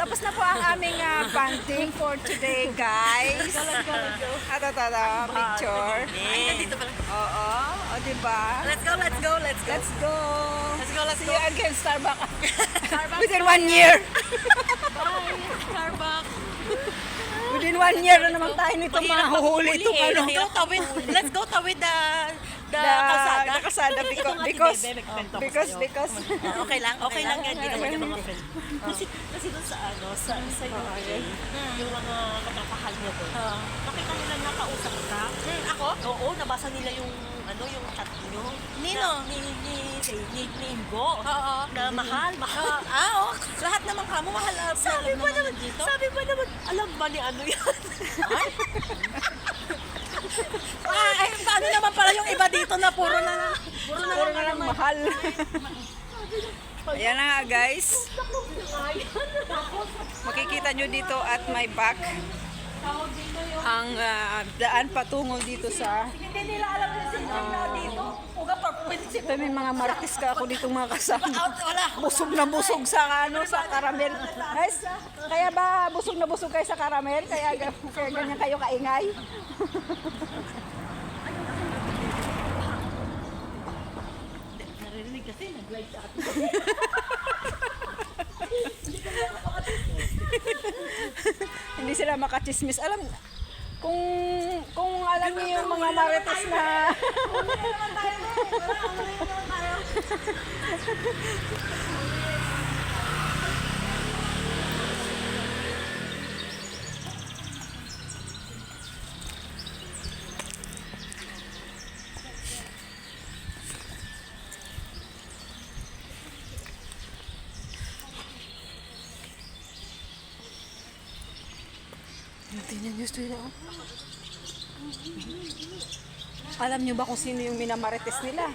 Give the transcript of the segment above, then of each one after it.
Tapos na po ang aming banding for today, guys. Ata, picture. Dito pala. Oo, o diba? Let's go. Let's go. Let's See go. you again, Starbucks. Within 1 year. Bye, Starbucks. Within 1 year na naman tayo nito mahuhuli itong ano. Let's go tawid the kalsada. The kalsada because Okay lang yan. Hindi naman yung mga friend. Kasi doon sa UK, yung mga katapahal niya doon, nakita nila nakausap ka. Ako? Oo, nabasa nila yung chat niyo. Nino? Ni Ingo. Oo. Na mahal. Lahat naman kamo mahal. Sabi pa naman, alam ba ni ano yan? Paano naman pala yung iba dito na puro na lang mahal. Ayan na nga, guys. Makikita nyo dito at my back ang daan patungo dito sa ito may mga martis ka ako dito mga kasama. Busog na busog sa karamel. Guys, kaya ba busog na busog kayo sa karamel? Kaya ganyan kayo kaingay? Narinig kasi, nag-live sa atin. Hindi sila makachismis. Kung alam niyo yung mga marites na tingnan nyo sila. Alam nyo ba kung sino yung minamarites nila?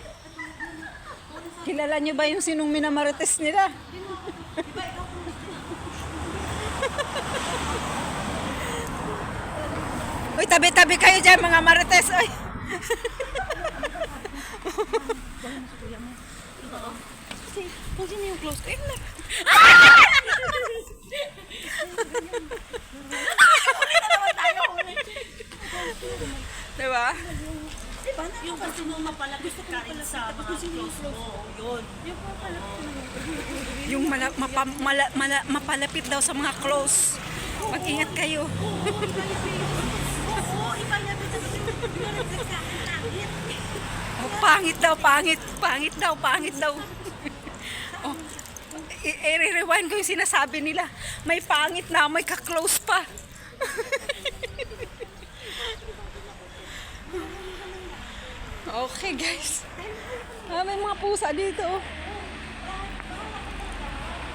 Kilala nyo ba yung sinong minamarites nila? Uy, tabi-tabi kayo dyan mga marites. Uy. Kung sino yung close ko, Diba? yung gusto mo mapalapit sa kain sa mga close mo, yun. Yung mapalapit daw sa mga close. Mag-ingat kayo. Oo, ipalapit sa mga Oh, pangit daw. Oh, i-rewind ko yung sinasabi nila. May pangit na, may ka-close pa. Okay, guys. May mga pusa dito.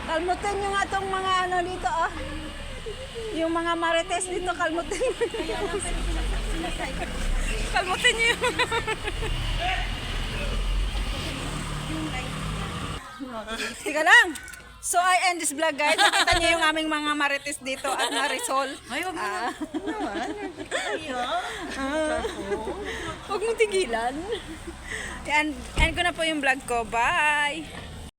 Kalmutin nyo nga tong mga ano dito, yung mga marites dito, kalmutin. Kalmutin nyo yung Tika lang. So I end this vlog, guys. Nakita niyo yung aming mga marites dito at na-resolve. Huwag mong tigilan. End ko na po yung vlog ko. Bye!